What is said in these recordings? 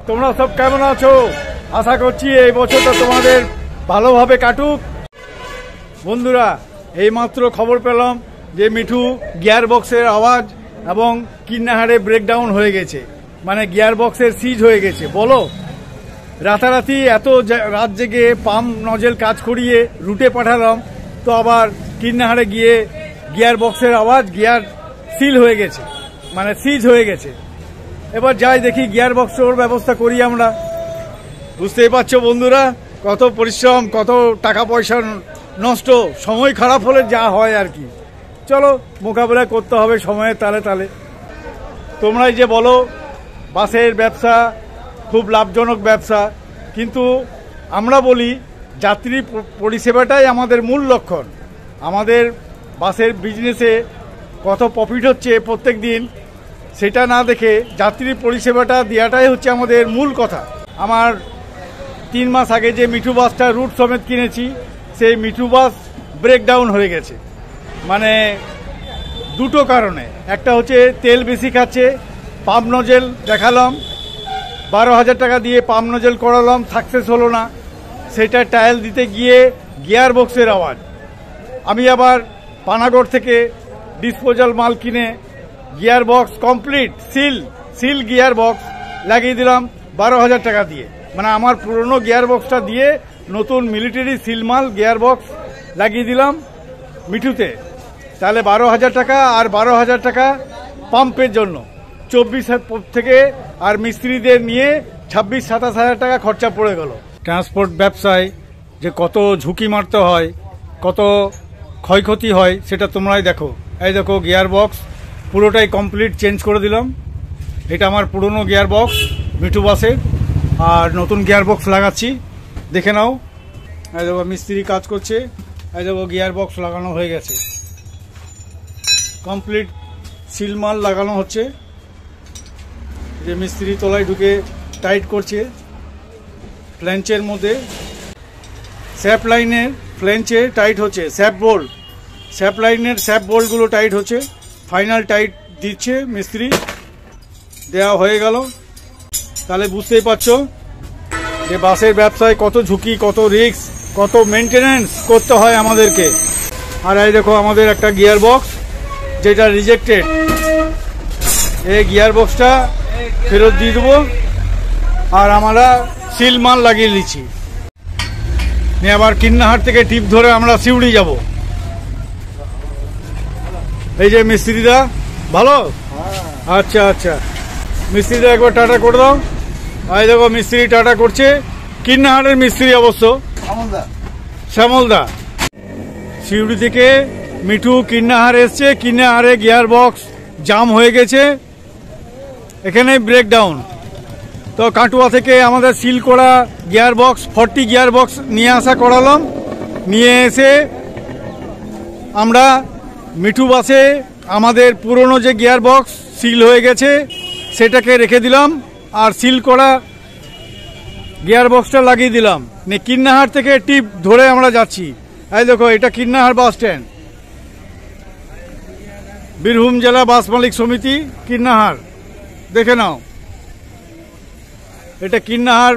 তোমরা সব কেমন আছো? আশা করছি এই বছরটা তোমাদের ভালোভাবে কাটুক। বন্ধুরা, এইমাত্র খবর পেলাম যে মিঠু গিয়ার বক্সের আওয়াজ এবং কিন্নাহারে ব্রেকডাউন হয়ে গেছে, মানে গিয়ার বক্সের সিজ হয়ে গেছে। বলো, রাতারাতি এত রাত জেগে পাম্প নজেল কাজ করিয়ে রুটে পাঠালাম, তো আবার কিন্নাহারে গিয়ে গিয়ার বক্সের আওয়াজ, গিয়ার সিল হয়ে গেছে, মানে সিজ হয়ে গেছে। এবার যাই দেখি গিয়ার বক্সের ব্যবস্থা করি আমরা। বুঝতেই পারছো বন্ধুরা, কত পরিশ্রম, কত টাকা পয়সা নষ্ট, সময় খারাপ হলে যা হয় আর কি। চলো, মোকাবিলা করতে হবে সময়ের তালে তালে। তোমরাই যে বলো বাসের ব্যবসা খুব লাভজনক ব্যবসা, কিন্তু আমরা বলি যাত্রী পরিষেবাটাই আমাদের মূল লক্ষণ। আমাদের বাসের বিজনেসে কত প্রফিট হচ্ছে প্রত্যেক দিন, সেটা না দেখে যাত্রী পরিষেবাটা দেওয়াটাই হচ্ছে আমাদের মূল কথা। আমার 3 মাস আগে যে মিঠু বাসটা রুট সমেত কিনেছি, সেই মিঠু বাস ব্রেকডাউন হয়ে গেছে, মানে দুটো কারণে। একটা হচ্ছে তেল বেশি খাচ্ছে, পাম্প নজেল দেখালাম, 12,000 টাকা দিয়ে পাম্প নজেল করালাম, সাকসেস হলো না। সেটা টায়াল দিতে গিয়ে গিয়ার বক্সের আওয়াজ। আমি আবার পানাগড় থেকে ডিসপোজাল মাল কিনে gear box complete seal gear box লাগিয়ে দিলাম 12,000 টাকা দিয়ে। মানে আমার পুরনো গিয়ার বক্সটা দিয়ে নতুন মিলিটারি সিল মাল গিয়ার বক্স লাগিয়ে দিলাম মিঠুতে। তাহলে 12,000 টাকা আর 12,000 টাকা পাম্পের জন্য, 24 থেকে আর মিস্ত্রিদের নিয়ে 26-27 হাজার টাকা খরচা পড়ে গেল। ট্রান্সপোর্ট ব্যবসায় যে কত ঝুঁকি মারতে হয়, কত ক্ষয়ক্ষতি হয়, সেটা তোমরাই দেখো। এই দেখো গিয়ার বক্স পুরোটাই কমপ্লিট চেঞ্জ করে দিলাম। এটা আমার পুরনো গিয়ার বক্স মিঠু বাসের, আর নতুন গিয়ার বক্স লাগাচ্ছি, দেখে নাও। এই দেখো মিস্ত্রি কাজ করছে, এই দেখো গিয়ার বক্স লাগানো হয়ে গেছে, কমপ্লিট সিল মাল লাগানো হচ্ছে। যে মিস্ত্রি তলায় ঢুকে টাইট করছে ফ্ল্যাঞ্চের মধ্যে, স্যাপ লাইনের ফ্ল্যাঞ্চে টাইট হচ্ছে, স্যাপ লাইনের স্যাপ বোল্টগুলো টাইট হচ্ছে, ফাইনাল টাইট দিচ্ছে মিস্ত্রি। দেওয়া হয়ে গেল। তাহলে বুঝতেই পারছো যে বাসের ব্যবসায় কত ঝুঁকি, কত রিস্ক, কত মেনটেনেন্স করতে হয় আমাদেরকে। আর এই দেখো আমাদের একটা গিয়ার বক্স যেটা রিজেক্টেড, এই গিয়ার বক্সটা ফেরত দিয়ে দেবো, আর আমরা সিল মাল লাগিয়ে দিচ্ছি। নিয়ে আবার কিন্নাহাট থেকে টিপ ধরে আমরা সিউড়ি যাব। এই যে মিস্ত্রিদা, ভালো? আচ্ছা আচ্ছা, মিস্ত্রিদা একবার টাটা করে দাও। এই দেখো মিস্ত্রি টাটা করছে, কিন্নাহাটের মিস্ত্রি অবশ্য, শ্যামলদা। সিউড়ি থেকে মিঠু কিন্নাহার এসছে, কিন্নাহারে গিয়ার বক্স জাম হয়ে গেছে, এখানে ব্রেকডাউন। তো কাটুয়া থেকে আমাদের সিল করা গিয়ার বক্স 40 গিয়ার বক্স নিয়ে আসা করালাম। নিয়ে এসে আমরা মিঠু বাসে আমাদের পুরনো যে গিয়ার বক্স সিল হয়ে গেছে সেটাকে রেখে দিলাম, আর সিল করা গিয়ার বক্সটা লাগিয়ে দিলাম। নিয়ে কিন্নাহার থেকে টিপ ধরে আমরা যাচ্ছি। এই দেখো এটা কিন্নাহার বাস স্ট্যান্ড, বীরভূম জেলা বাস মালিক সমিতি কিন্নাহার, দেখে নাও। এটা কিন্নাহার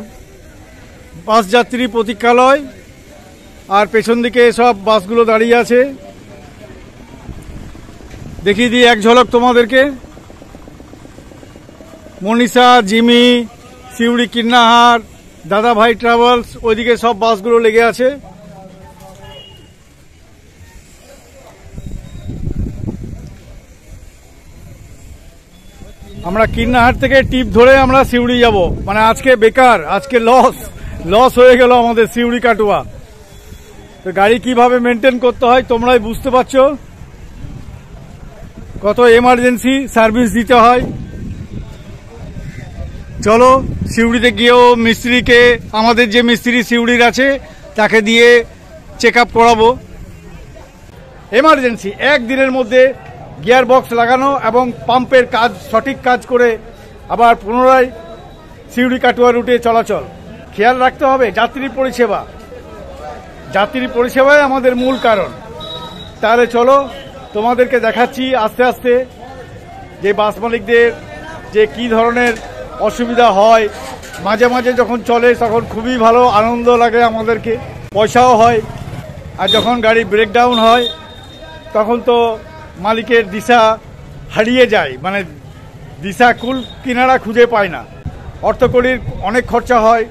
বাস যাত্রী প্রতীক্ষালয়, আর পেছন দিকে সব বাসগুলো দাঁড়িয়ে আছে। দেখিয়ে দিই এক ঝলক তোমাদেরকে। মনীষা, জিমি, সিউড়ি কিন্নাহার, দাদা ভাই ট্রাভেলস, ওইদিকে সব বাসগুলো লেগে আছে। আমরা কিন্নাহাট থেকে টিপ ধরে আমরা সিউড়ি যাব, মানে আজকে বেকার, আজকে লস হয়ে গেল আমাদের সিউড়ি কাটুয়া। তো গাড়ি কিভাবে মেনটেন করতে হয় তোমরাই বুঝতে পারছো, কত এমার্জেন্সি সার্ভিস দিতে হয়। চলো সিউড়িতে গিয়েও মিস্ত্রিকে, আমাদের যে মিস্ত্রি সিউড়ির আছে তাকে দিয়ে চেক আপ করাবো। এমার্জেন্সি একদিনের মধ্যে গিয়ার বক্স লাগানো এবং পাম্পের কাজ সঠিক কাজ করে আবার পুনরায় সিউড়ি কাটুয়া রুটে চলাচল। খেয়াল রাখতে হবে যাত্রী পরিষেবাই আমাদের মূল কারণ। তাহলে চলো তোমাদেরকে দেখাচ্ছি আস্তে আস্তে যে বাস মালিকদের যে কি ধরনের অসুবিধা হয় মাঝে মাঝে যখন চলে তখন খুবই ভালো আনন্দ লাগে আমাদেরকে, পয়সাও হয়। আর যখন গাড়ি ব্রেকডাউন হয় তখন তো মালিকের দিশা হারিয়ে যায়, মানে দিশা কুল কিনারা খুঁজে পায় না, অর্থকড়ির অনেক খরচা হয়।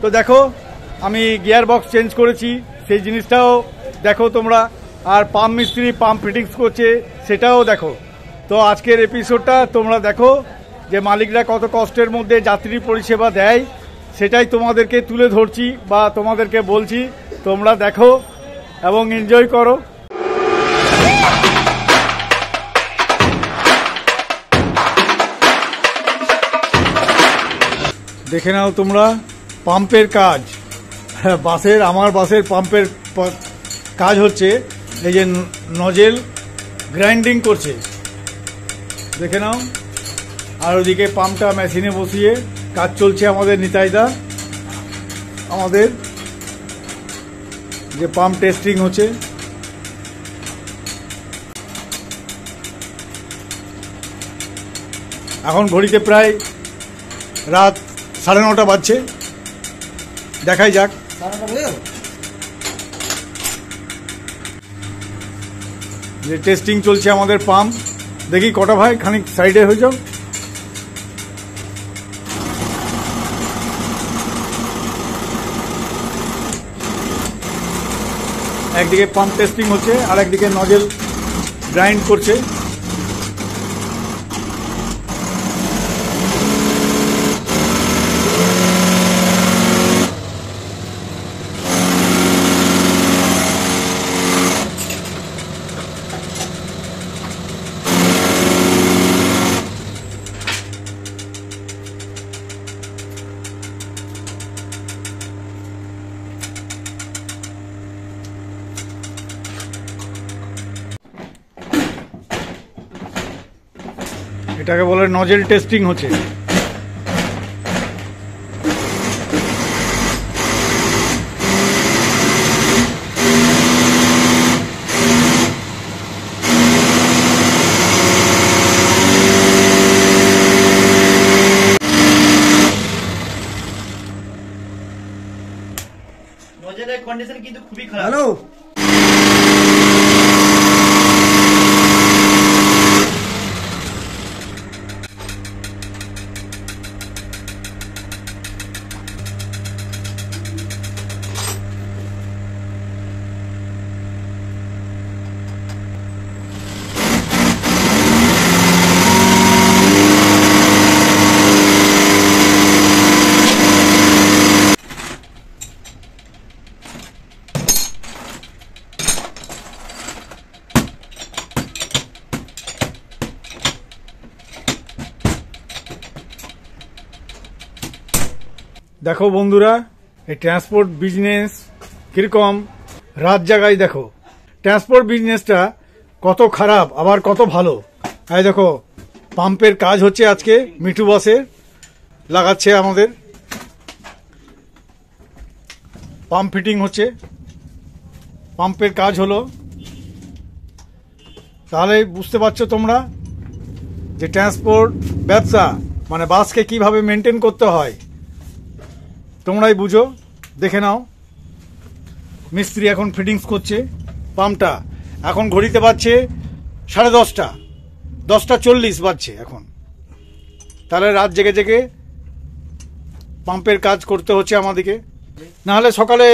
তো দেখো আমি গিয়ার বক্স চেঞ্জ করেছি, সেই জিনিসটাও দেখো তোমরা। আর পাম্প মিস্ত্রি পাম্প ফিটিংস করছে সেটাও দেখো। তো আজকের এপিসোডটা তোমরা দেখো যে মালিকরা কত কষ্টের মধ্যে যাত্রী পরিষেবা দেয়, সেটাই তোমাদেরকে তুলে ধরছি বা তোমাদেরকে বলছি। তোমরা দেখো এবং এনজয় করো। দেখে নাও তোমরা পাম্পের কাজ, আমার বাসের পাম্পের কাজ হচ্ছে। এই যে নজেল গ্রাইন্ডিং করছে, দেখে নাও। আর ওদিকে পাম্পটা মেশিনে বসিয়ে কাজ চলছে আমাদের নিতাইদা। আমাদের যে পাম্প টেস্টিং হচ্ছে, এখন ঘড়িতে প্রায় রাত 9:30 বাজছে। দেখাই যাক। যে টেস্টিং চলছে আমাদের পাম্প, দেখি কটা ভাই খানিক সাইডে হয়ে যাও। একদিকে পাম্প টেস্টিং হচ্ছে আর একদিকে নজেল গ্রাইন্ড করছে। এটাকে বলে নজেল টেস্টিং হচ্ছে। নজেলের কন্ডিশন কিন্তু খুবই খারাপ। হ্যালো, দেখো বন্ধুরা, এই ট্রান্সপোর্ট বিজনেস কিরকম রাত জায়গায়। দেখো ট্রান্সপোর্ট বিজনেসটা কত খারাপ আবার কত ভালো। এই দেখো পাম্পের কাজ হচ্ছে আজকে, মিঠু বাসে লাগাচ্ছে আমাদের পাম্প ফিটিং হচ্ছে, পাম্পের কাজ হলো। তাহলে বুঝতে পারছো তোমরা যে ট্রান্সপোর্ট ব্যবসা মানে বাসকে কিভাবে মেনটেন করতে হয়, তোমরাই বুঝো। দেখে নাও মিস্ত্রি এখন ফিটিংস করছে পাম্পটা। এখন ঘড়িতে বাজছে 10:30, 10:40 বাজছে এখন। তাহলে রাত জেগে জেগে পাম্পের কাজ করতে হচ্ছে আমাদেরকে, নাহলে সকালে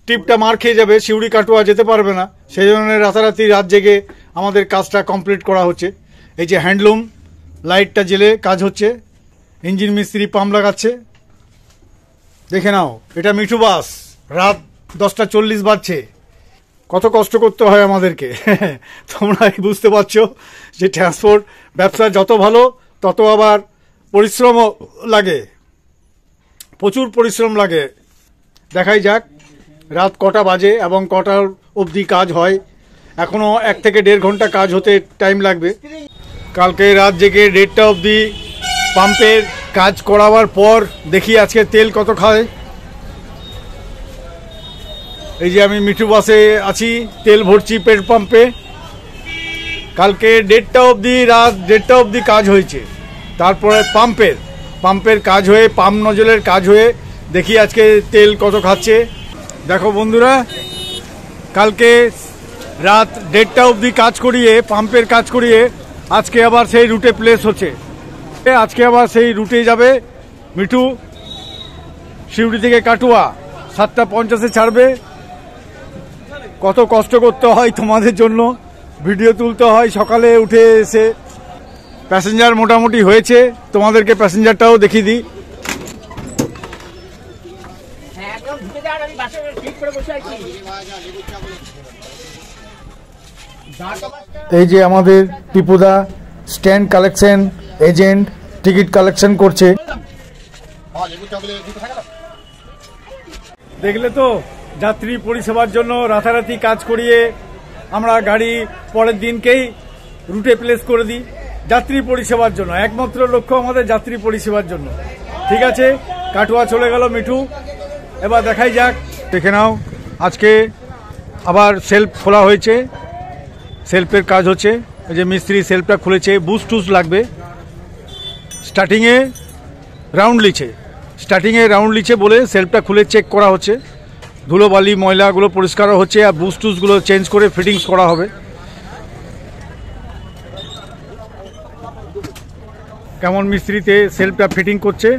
টিপটা মার খেয়ে যাবে, শিউড়ি কাটুয়া যেতে পারবে না। সেই জন্য রাতারাতি রাত জেগে আমাদের কাজটা কমপ্লিট করা হচ্ছে। এই যে হ্যান্ডলুম লাইটটা জেলে কাজ হচ্ছে, ইঞ্জিন মিস্ত্রি পাম্প লাগাচ্ছে। দেখে নাও এটা মিঠু বাস, রাত 10:40 বাজছে। কত কষ্ট করতে হয় আমাদেরকে তোমরাই বুঝতে পারছো যে ট্রান্সপোর্ট ব্যবসা যত ভালো তত আবার পরিশ্রমও লাগে, প্রচুর পরিশ্রম লাগে। দেখাই যাক রাত কটা বাজে এবং কটার অবধি কাজ হয়। এখনো 1 থেকে 1.5 ঘন্টা কাজ হতে টাইম লাগবে। কালকে রাত জেগে 1:30টা অবধি পাম্পের কাজ করাবার পর দেখি আজকে তেল কত খায়। এই যে আমি মিঠু বাসে আছি, তেল ভরছি পেট্রোল পাম্পে। কালকে 1:30টা অবধি, রাত 1:30টা অবধি কাজ হয়েছে। তারপরে পাম্পের কাজ হয়ে, পাম্প নজলের কাজ হয়ে দেখি আজকে তেল কত খাচ্ছে। দেখো বন্ধুরা, কালকে রাত 1:30 অবধি কাজ করিয়ে, পাম্পের কাজ করিয়ে আজকে আবার সেই রুটে প্লেস হচ্ছে। আজকে আবার সেই রুটে যাবে মিঠু। শিউড়ি থেকে কাটুয়া 7:50 ছাড়বে। কত কষ্ট করতে হয় তোমাদের জন্য, ভিডিও তুলতে হয় সকালে উঠে এসে। প্যাসেঞ্জার মোটামুটি হয়েছে, তোমাদেরকে প্যাসেঞ্জারটাও দেখিয়ে দিই। এই যে আমাদের টিপুদা stand collection agent, ticket collection করছে। দেখলে তো, যাত্রী পরিষেবার জন্য রাতারাতি কাজ করিয়ে আমরা গাড়ি পরের দিনকেই রুটে প্লেস করে দিই। যাত্রী পরিষেবার জন্য, একমাত্র লক্ষ্য আমাদের যাত্রী পরিষেবার জন্য। ঠিক আছে, কাটুয়া চলে গেল মিঠু। এবার দেখাই যাক, দেখে নাও। আজকে আবার সেলফ খোলা হয়েছে, সেলফের কাজ হচ্ছে। এই যে মিস্ত্রি সেলফটা খুলেছে, বুস্ট টুস লাগবে। স্টার্টিংয়ে রাউন্ড লিছে বলে সেলফটা খুলে চেক করা হচ্ছে। ধুলোবালি ময়লাগুলো পরিষ্কারও হচ্ছে, আর বুস্ট টুসগুলো চেঞ্জ করে ফিটিংস করা হবে। কেমন মিস্ত্রিতে সেলফটা ফিটিং করছে।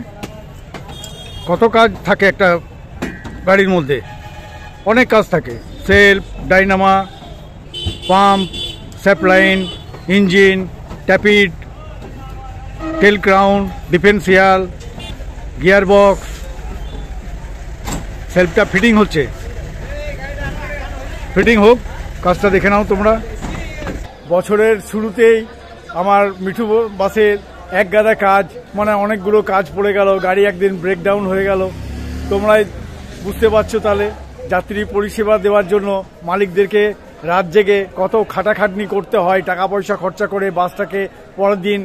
কত কাজ থাকে একটা গাড়ির মধ্যে, অনেক কাজ থাকে। সেলফ, ডাইনামা, পাম্প, স্যাপলাইন, engine, tappet, tail crown, differential, gear box. সেলফটা ফিটিং হচ্ছে, ফিটিং হোক, কাজটা দেখে নাও তোমরা। বছরের শুরুতেই আমার মিঠু বাসের এক গাদা কাজ, মানে অনেকগুলো কাজ পড়ে গেল। গাড়ি একদিন ব্রেকডাউন হয়ে গেল। তোমরাই বুঝতে পারছো। তাহলে যাত্রী পরিষেবা দেওয়ার জন্য মালিকদেরকে রাত জেগে কত খাটাখাটনি করতে হয়, টাকা পয়সা খরচা করে বাসটাকে পরের দিন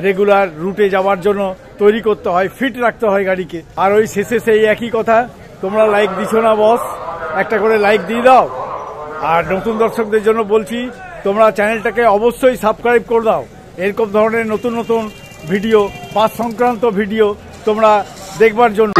রেগুলার রুটে যাওয়ার জন্য তৈরি করতে হয়, ফিট রাখতে হয় গাড়িকে। আর ওই শেষে সেই একই কথা, তোমরা লাইক দিছো না বস, একটা করে লাইক দিয়ে দাও। আর নতুন দর্শকদের জন্য বলছি, তোমরা চ্যানেলটাকে অবশ্যই সাবস্ক্রাইব করে দাও। এরকম ধরনের নতুন নতুন ভিডিও, বাস সংক্রান্ত ভিডিও তোমরা দেখবার জন্য।